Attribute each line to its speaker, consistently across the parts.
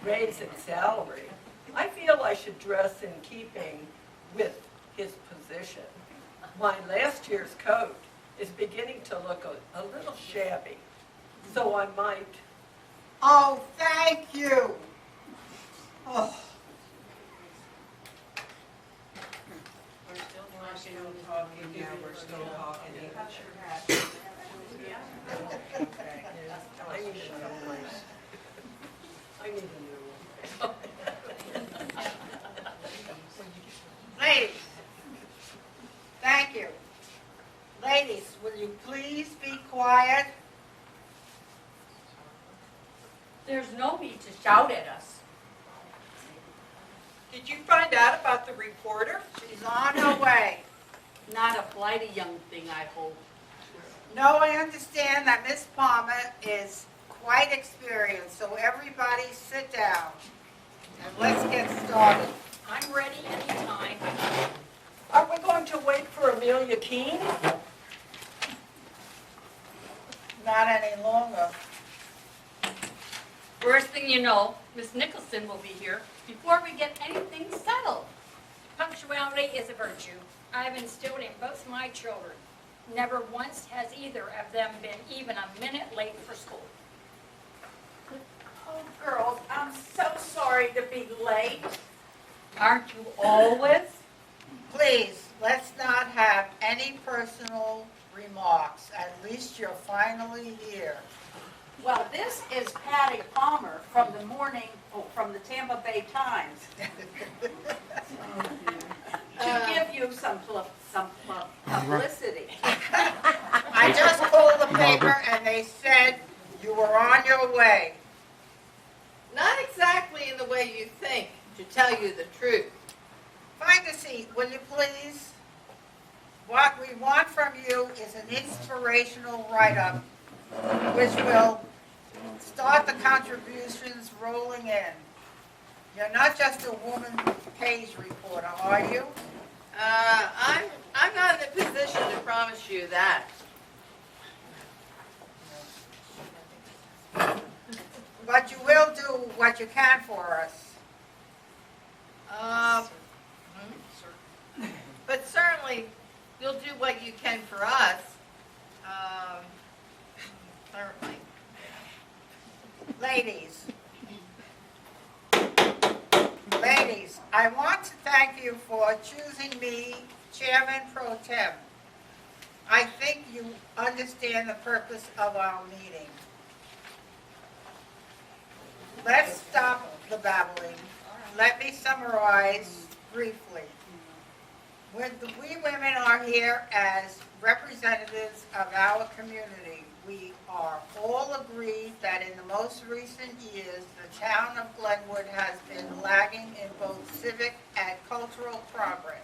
Speaker 1: raise its salary, I feel I should dress in keeping with his position. My last year's coat is beginning to look a little shabby, so I might.
Speaker 2: Oh, thank you. Oh.
Speaker 3: We're still talking. Yeah, we're still talking. Okay.
Speaker 1: I need a new one. I need a new one.
Speaker 2: Ladies, thank you. Ladies, will you please be quiet?
Speaker 4: There's no need to shout at us.
Speaker 3: Did you find out about the reporter?
Speaker 2: She's on her way.
Speaker 4: Not a flighty young thing, I hope.
Speaker 2: No, I understand that Miss Palmer is quite experienced, so everybody sit down and let's get started.
Speaker 4: I'm ready anytime.
Speaker 1: Are we going to wait for Amelia Keene?
Speaker 2: Not any longer.
Speaker 4: First thing you know, Miss Nicholson will be here before we get anything settled.
Speaker 5: Punctuality is a virtue. I've instilled in both my children. Never once has either of them been even a minute late for school.
Speaker 6: Oh, girls, I'm so sorry to be late.
Speaker 4: Aren't you always?
Speaker 2: Please, let's not have any personal remarks. At least you're finally here.
Speaker 6: Well, this is Patty Palmer from from the Tampa Bay Times. To give you some publicity.
Speaker 2: I just pulled the paper and they said you were on your way.
Speaker 7: Not exactly in the way you think, to tell you the truth.
Speaker 2: Find a seat, will you please? What we want from you is an inspirational write-up which will start the contributions rolling in. You're not just a woman page reporter, are you?
Speaker 7: I'm not in a position to promise you that.
Speaker 2: But you will do what you can for us.
Speaker 7: But certainly, you'll do what you can for us. Certainly.
Speaker 2: Ladies, I want to thank you for choosing me Chairman Pro Tem. I think you understand the purpose of our meeting. Let's stop the babbling. Let me summarize briefly. We women are here as representatives of our community. We are all agreed that in the most recent years, the town of Glenwood has been lagging in both civic and cultural progress.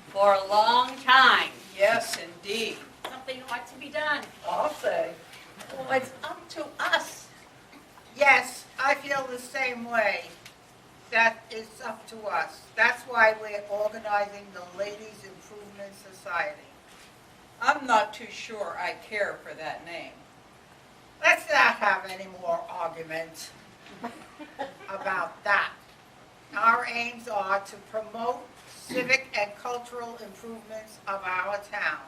Speaker 4: For a long time.
Speaker 3: Yes, indeed.
Speaker 5: Something ought to be done.
Speaker 1: I'll say.
Speaker 3: Well, it's up to us.
Speaker 2: Yes, I feel the same way. That is up to us. That's why we're organizing the Ladies Improvement Society.
Speaker 3: I'm not too sure I care for that name.
Speaker 2: Let's not have any more argument about that. Our aims are to promote civic and cultural improvements of our town.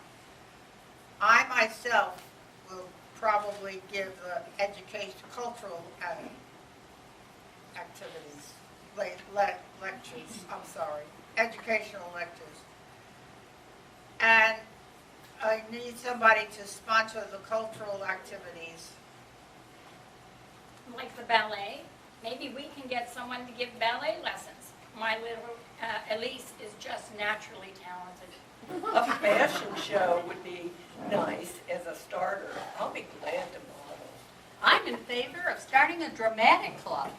Speaker 2: I myself will probably give the cultural activities, educational lectures. And I need somebody to sponsor the cultural activities.
Speaker 5: Like the ballet, maybe we can get someone to give ballet lessons. My little Elise is just naturally talented.
Speaker 1: A fashion show would be nice as a starter. I'll be glad to model.
Speaker 4: I'm in favor of starting a dramatic club.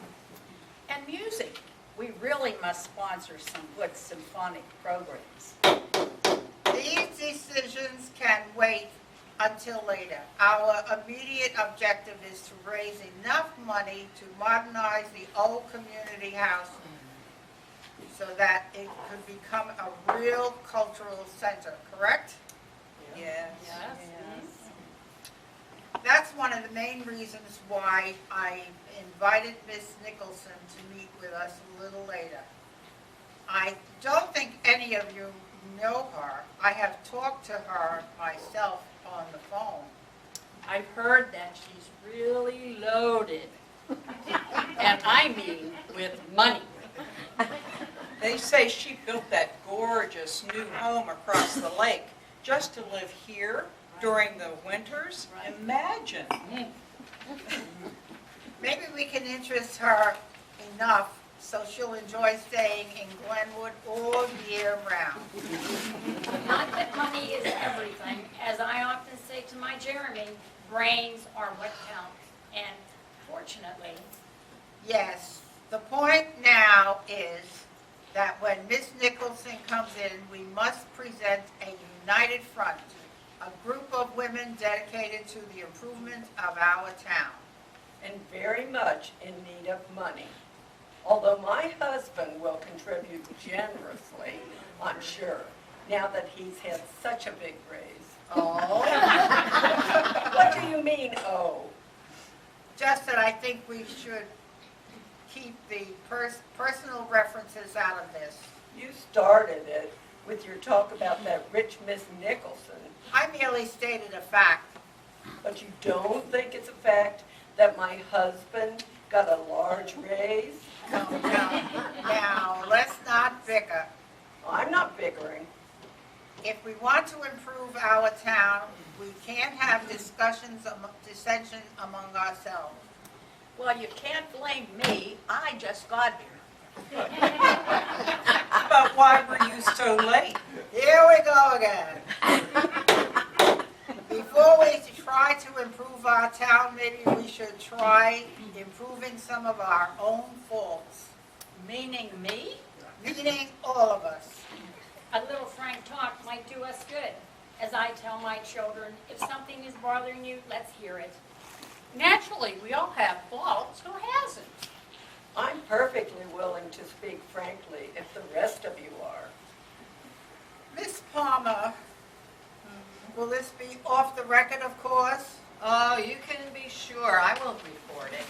Speaker 6: And music. We really must sponsor some good symphonic programs.
Speaker 2: These decisions can wait until later. Our immediate objective is to raise enough money to modernize the old community house so that it could become a real cultural center, correct?
Speaker 3: Yes.
Speaker 4: Yes.
Speaker 2: That's one of the main reasons why I invited Miss Nicholson to meet with us a little later. I don't think any of you know her. I have talked to her myself on the phone.
Speaker 4: I've heard that she's really loaded. And I mean with money.
Speaker 3: They say she built that gorgeous new home across the lake just to live here during the winters. Imagine.
Speaker 2: Maybe we can interest her enough so she'll enjoy staying in Glenwood all year round.
Speaker 5: Not that money is everything. As I often say to my Jeremy, brains are what counts. And fortunately,
Speaker 2: Yes, the point now is that when Miss Nicholson comes in, we must present a united front, a group of women dedicated to the improvement of our town.
Speaker 1: And very much in need of money. Although my husband will contribute generously, I'm sure, now that he's had such a big raise.
Speaker 2: Oh.
Speaker 1: What do you mean, oh?
Speaker 2: Just that I think we should keep the personal references out of this.
Speaker 1: You started it with your talk about that rich Miss Nicholson,
Speaker 2: I merely stated a fact.
Speaker 1: but you don't think it's a fact that my husband got a large raise?
Speaker 2: Now, let's not bicker.
Speaker 1: I'm not bickering.
Speaker 2: If we want to improve our town, we can't have dissension among ourselves.
Speaker 6: Well, you can't blame me, I just got here.
Speaker 3: But why were you so late?
Speaker 2: Here we go again. Before we try to improve our town, maybe we should try improving some of our own faults,
Speaker 6: Meaning me?
Speaker 2: meaning all of us.
Speaker 5: a little frank talk might do us good. As I tell my children, if something is bothering you, let's hear it.
Speaker 4: Naturally, we all have faults. Who hasn't?
Speaker 1: I'm perfectly willing to speak frankly if the rest of you are.
Speaker 2: Miss Palmer, will this be off the record, of course?
Speaker 7: Oh, you can be sure, I won't report it.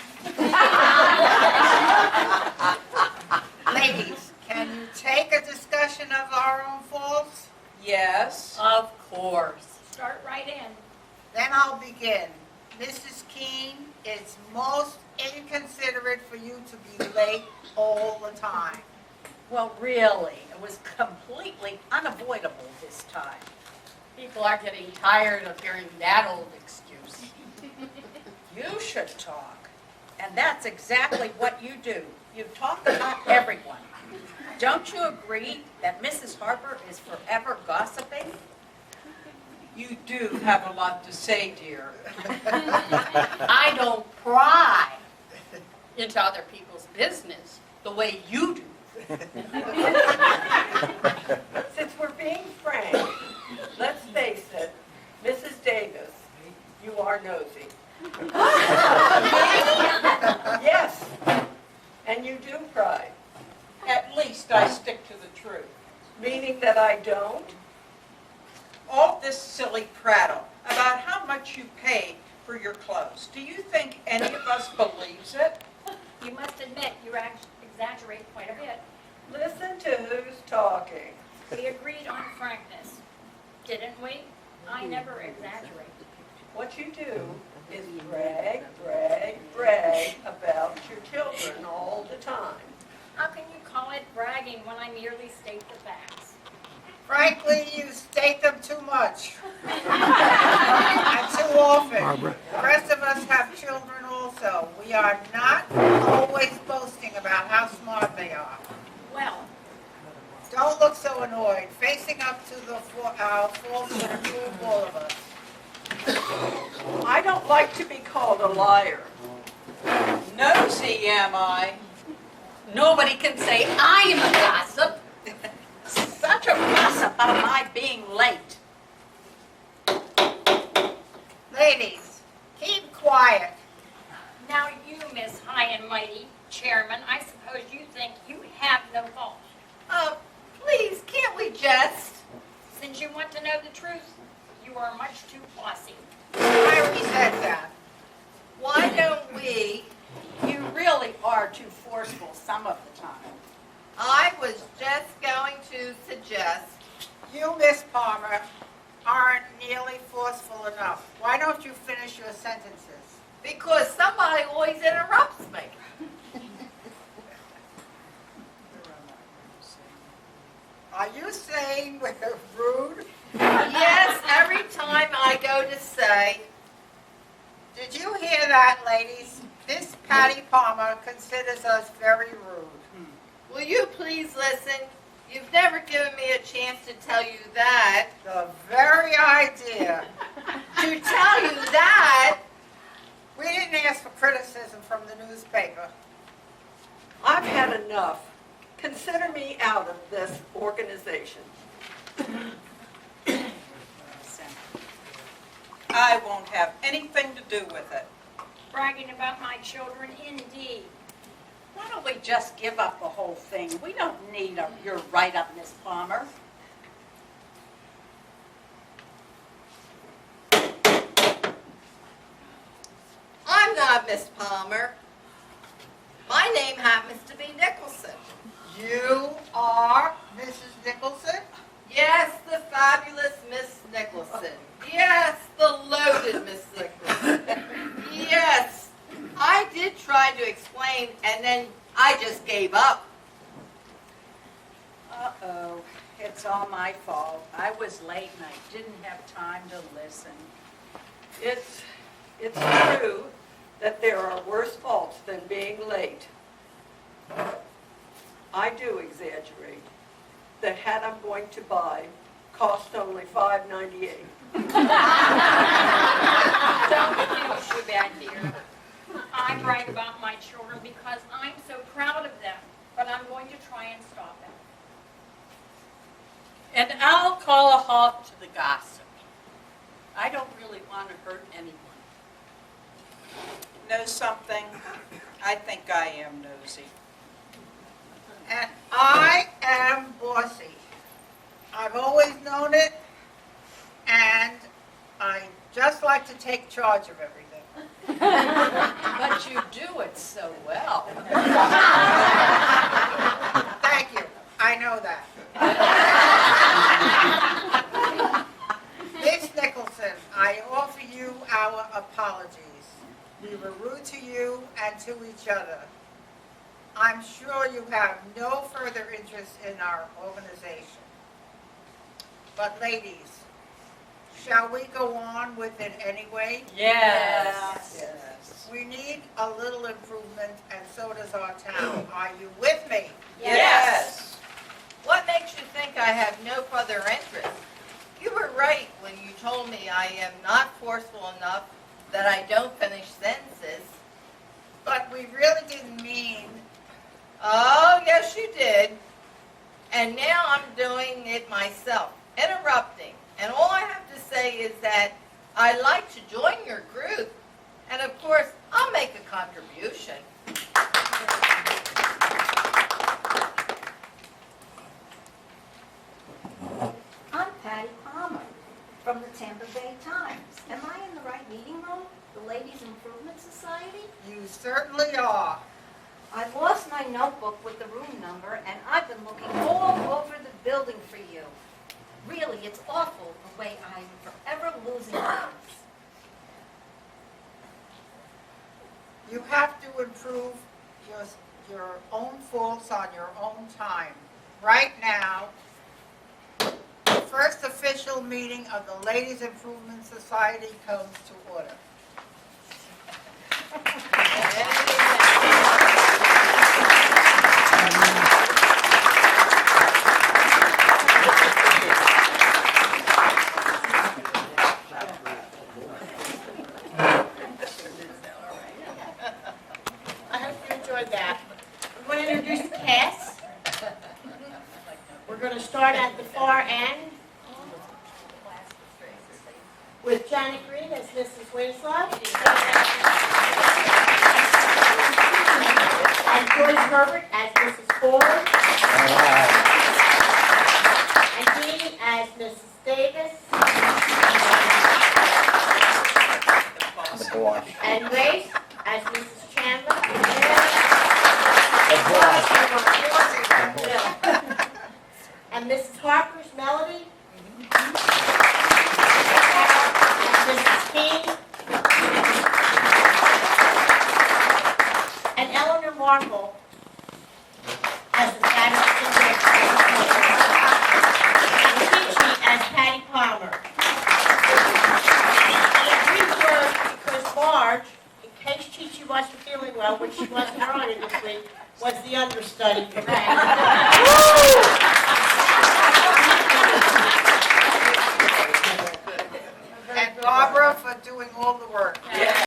Speaker 2: Ladies, can you take a discussion of our own faults?
Speaker 3: Yes.
Speaker 4: Of course.
Speaker 5: Start right in.
Speaker 2: Then I'll begin. Mrs. Keene, it's most inconsiderate for you to be late all the time.
Speaker 6: Well, really, it was completely unavoidable this time.
Speaker 4: People are getting tired of hearing that old excuse.
Speaker 6: You should talk, and that's exactly what you do. You talk about everyone. Don't you agree that Mrs. Herbort is forever gossiping?
Speaker 3: You do have a lot to say, dear.
Speaker 4: I don't pry into other people's business the way you do.
Speaker 1: Since we're being frank, let's face it, Mrs. Davis, you are nosy. Yes, and you do pry,
Speaker 3: At least I stick to the truth.
Speaker 1: meaning that I don't.
Speaker 3: All this silly prattle about how much you paid for your clothes, do you think any of us believes it?
Speaker 5: You must admit, you exaggerate quite a bit.
Speaker 1: Listen to who's talking.
Speaker 5: We agreed on frankness, didn't we? I never exaggerate.
Speaker 1: What you do is brag, brag, brag about your children all the time.
Speaker 5: How can you call it bragging when I merely state the facts?
Speaker 2: Frankly, you state them too much. And too often. The rest of us have children also. We are not always boasting about how smart they are.
Speaker 5: Well,
Speaker 2: Don't look so annoyed. Facing up to our faults will improve all of us.
Speaker 1: I don't like to be called a liar.
Speaker 3: Nosy, am I?
Speaker 4: Nobody can say I'm a gossip.
Speaker 6: Such a fuss about my being late.
Speaker 2: Ladies, keep quiet.
Speaker 5: now you, Miss High and Mighty Chairman, I suppose you think you have no fault.
Speaker 7: Please, can't we just?
Speaker 5: Since you want to know the truth, you are much too bossy.
Speaker 2: I already said that.
Speaker 7: Why don't we,
Speaker 6: You really are too forceful some of the time.
Speaker 7: I was just going to suggest,
Speaker 2: You, Miss Palmer, aren't nearly forceful enough. Why don't you finish your sentences?
Speaker 7: because somebody always interrupts me.
Speaker 2: Are you saying we're rude?
Speaker 7: Yes, every time I go to say,
Speaker 2: Did you hear that, ladies? This Patty Palmer considers us very rude.
Speaker 7: will you please listen? You've never given me a chance to tell you that.
Speaker 2: The very idea.
Speaker 7: To tell you that,
Speaker 2: We didn't ask for criticism from the newspaper.
Speaker 1: I've had enough. Consider me out of this organization.
Speaker 3: I won't have anything to do with it.
Speaker 5: Bragging about my children, indeed.
Speaker 6: Why don't we just give up the whole thing? We don't need your write-up, Miss Palmer.
Speaker 7: I'm not Miss Palmer. My name happens to be Nicholson.
Speaker 2: You are Mrs. Nicholson?
Speaker 7: Yes, the fabulous Miss Nicholson. Yes, the loaded Miss Nicholson. Yes, I did try to explain, and then I just gave up.
Speaker 6: Uh-oh, it's all my fault. I was late and I didn't have time to listen.
Speaker 1: It's true that there are worse faults than being late. I do exaggerate. The hat I'm going to buy cost only $5.98.
Speaker 5: Don't feel too bad, dear. I brag about my children because I'm so proud of them, but I'm going to try and stop it.
Speaker 4: And I'll call a halt to the gossip. I don't really want to hurt anyone.
Speaker 3: Know something? I think I am nosy.
Speaker 2: And I am bossy. I've always known it, and I just like to take charge of everything.
Speaker 4: But you do it so well.
Speaker 2: Thank you. I know that. Miss Nicholson, I offer you our apologies. We were rude to you and to each other. I'm sure you have no further interest in our organization. But ladies, shall we go on with it anyway?
Speaker 4: Yes.
Speaker 2: We need a little improvement, and so does our town. Are you with me?
Speaker 3: Yes.
Speaker 7: What makes you think I have no further interest? You were right when you told me I am not forceful enough, that I don't finish sentences.
Speaker 2: But we really didn't mean.
Speaker 7: Oh, yes, you did. And now I'm doing it myself, interrupting. And all I have to say is that I'd like to join your group. And of course, I'll make a contribution.
Speaker 8: I'm Patty Palmer from the Tampa Bay Times. Am I in the right meeting room? The Ladies Improvement Society?
Speaker 2: You certainly are.
Speaker 8: I lost my notebook with the room number, and I've been looking all over the building for you. Really, it's awful the way I'm forever losing things.
Speaker 2: You have to improve your own faults on your own time. Right now, the first official meeting of the Ladies Improvement Society comes to order.
Speaker 9: I hope you enjoyed that. I'm going to introduce the cast. We're going to start at the far end with Janet Green as Mrs. Winslow. And Joyce Herbort as Mrs. Ford. And Jeanne as Mrs. Davis. And Grace as Mrs. Chandler. And Mrs. Harper's Melody. And Mrs. King. And Eleanor Marple as the Spanish and Chi as Patty Palmer. And a brief word, because Marge, in case Chi wasn't feeling well, which she wasn't earlier this week, was the understudy for that.
Speaker 2: And Barbara for doing all the work.